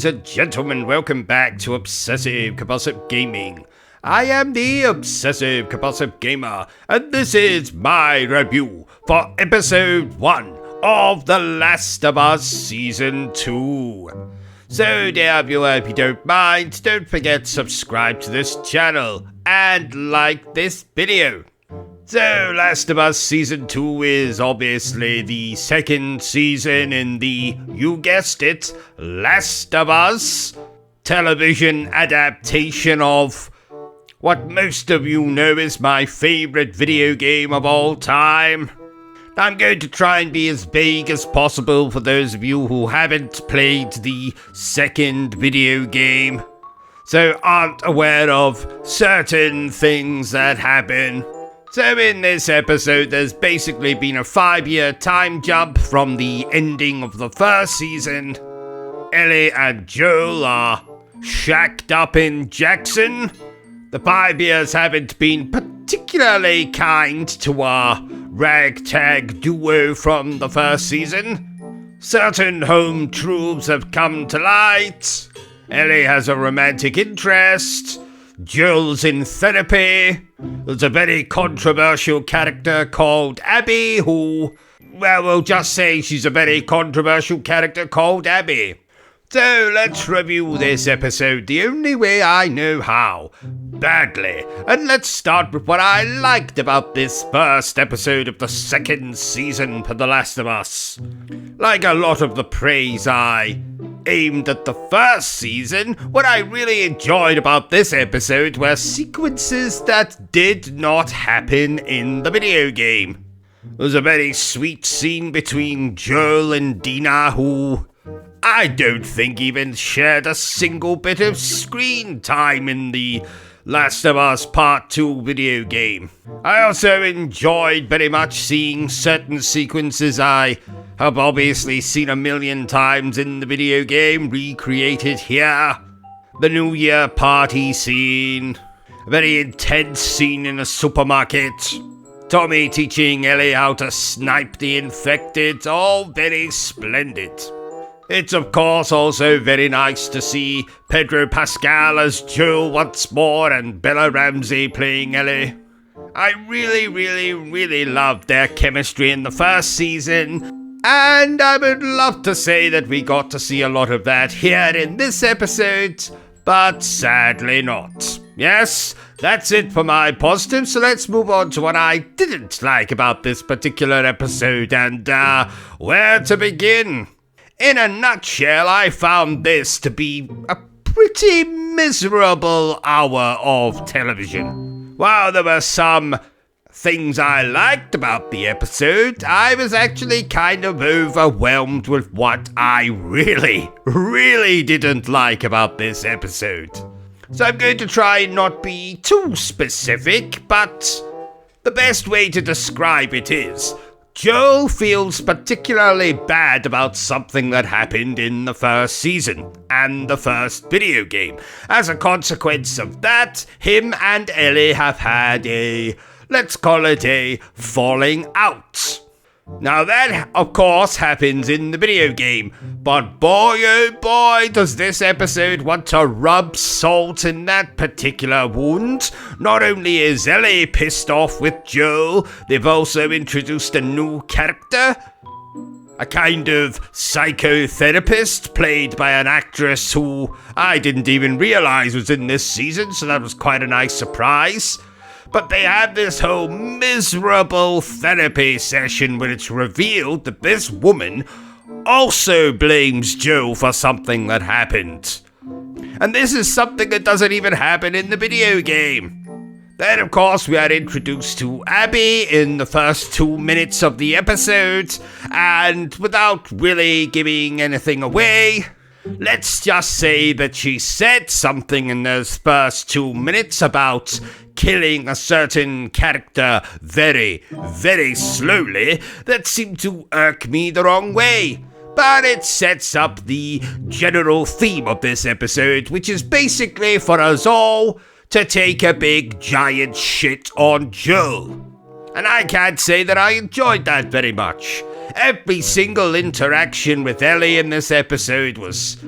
ladies and gentlemen, welcome back to Obsessive Compulsive Gaming. I am the Obsessive Compulsive Gamer, and this is my review for Episode 1 of The Last of Us Season 2. So, dear viewer, if you don't mind, don't forget to subscribe to this channel and like this video. So, Last of Us Season 2 is obviously the second season in the, you guessed it, Last of Us television adaptation of what most of you know is my favorite video game of all time. I'm going to try and be as vague as possible for those of you who haven't played the second video game, so aren't aware of certain things that happen. So in this episode, there's basically been a 5-year time jump from the ending of the first season. Ellie and Joel are shacked up in Jackson. The 5 years haven't been particularly kind to our ragtag duo from the first season. Certain home truths have come to light. Ellie has a romantic interest. Joel's in therapy. There's a very controversial character called Abby who, well, we'll just say she's a very controversial character called Abby. So let's review this episode the only way I know how, badly. And let's start with what I liked about this first episode of the second season for The Last of Us. Like a lot of the praise I aimed at the first season, what I really enjoyed about this episode were sequences that did not happen in the video game. There's a very sweet scene between Joel and Dina who I don't think even shared a single bit of screen time in the Last of Us Part 2 video game. I also enjoyed very much seeing certain sequences I have obviously seen a million times in the video game recreated here. The New Year party scene, a very intense scene in a supermarket, Tommy teaching Ellie how to snipe the infected, all very splendid. It's of course also very nice to see Pedro Pascal as Joel once more and Bella Ramsey playing Ellie. I really loved their chemistry in the first season, and I would love to say that we got to see a lot of that here in this episode, but sadly not. Yes, that's it for my positives, so let's move on to what I didn't like about this particular episode, and where to begin? In a nutshell, I found this to be a pretty miserable hour of television. While there were some things I liked about the episode, I was actually kind of overwhelmed with what I really didn't like about this episode. So I'm going to try and not be too specific, but the best way to describe it is Joel feels particularly bad about something that happened in the first season and the first video game. As a consequence of that, him and Ellie have had a, let's call it a falling out. Now that, of course, happens in the video game, but boy oh boy does this episode want to rub salt in that particular wound. Not only is Ellie pissed off with Joel, they've also introduced a new character, a kind of psychotherapist played by an actress who I didn't even realize was in this season, so that was quite a nice surprise. But they had this whole miserable therapy session where it's revealed that this woman also blames Joel for something that happened. And this is something that doesn't even happen in the video game. Then, of course, we are introduced to Abby in the first 2 minutes of the episode, and without really giving anything away, let's just say that she said something in those first 2 minutes about killing a certain character very slowly that seemed to irk me the wrong way. But it sets up the general theme of this episode, which is basically for us all to take a big giant shit on Joel. And I can't say that I enjoyed that very much. Every single interaction with Ellie in this episode was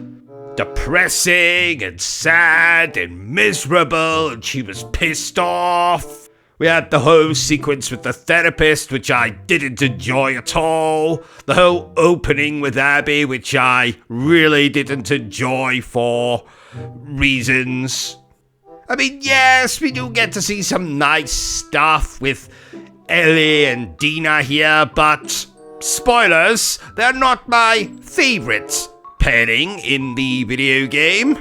depressing and sad and miserable, and she was pissed off. We had the whole sequence with the therapist, which I didn't enjoy at all. The whole opening with Abby, which I really didn't enjoy for reasons. I mean, yes, we do get to see some nice stuff with Ellie and Dina here, but spoilers, they're not my favorite pairing in the video game.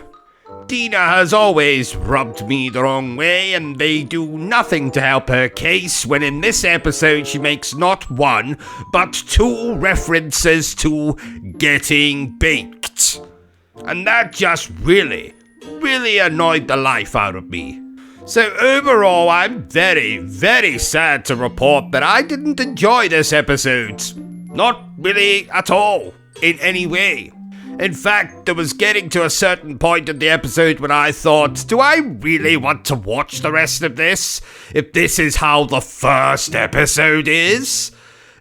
Dina has always rubbed me the wrong way, and they do nothing to help her case when in this episode she makes not one, but 2 references to getting baked. And that just really annoyed the life out of me. So overall, I'm very, very sad to report that I didn't enjoy this episode. Not really at all, in any way. In fact, I was getting to a certain point in the episode when I thought, do I really want to watch the rest of this, if this is how the first episode is?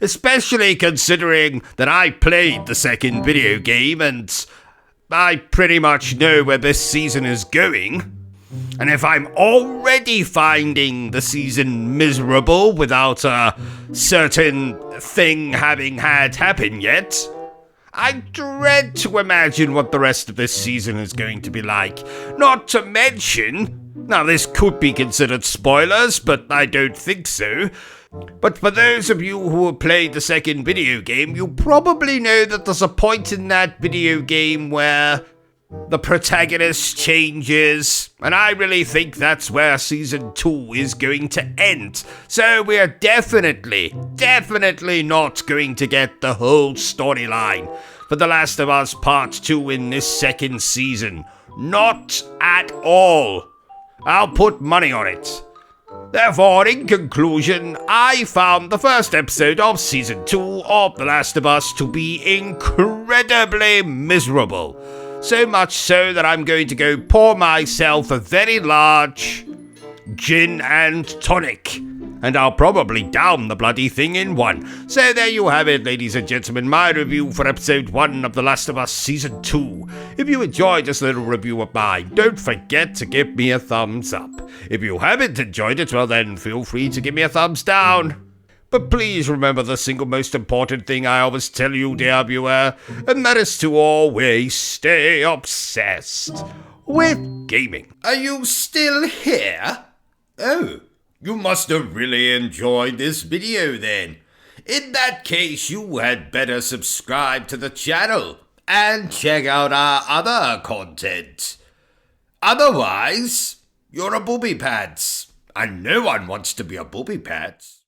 Especially considering that I played the second video game and I pretty much know where this season is going. And if I'm already finding the season miserable without a certain thing having had happen yet, I dread to imagine what the rest of this season is going to be like. Not to mention, now this could be considered spoilers, but I don't think so. But for those of you who have played the second video game, you probably know that there's a point in that video game where the protagonist changes, and I really think that's where Season 2 is going to end. So we're definitely not going to get the whole storyline for The Last of Us Part 2 in this second season. Not at all. I'll put money on it. Therefore, in conclusion, I found the first episode of Season 2 of The Last of Us to be incredibly miserable. So much so that I'm going to go pour myself a very large gin and tonic. And I'll probably down the bloody thing in one. So there you have it, ladies and gentlemen, my review for episode 1 of The Last of Us Season 2. If you enjoyed this little review of mine, don't forget to give me a thumbs up. If you haven't enjoyed it, well then feel free to give me a thumbs down. But please remember the single most important thing I always tell you, dear viewer, and that is to always stay obsessed with gaming. Are you still here? Oh, you must have really enjoyed this video then. In that case, you had better subscribe to the channel and check out our other content. Otherwise, you're a booby pants, and no one wants to be a booby pants.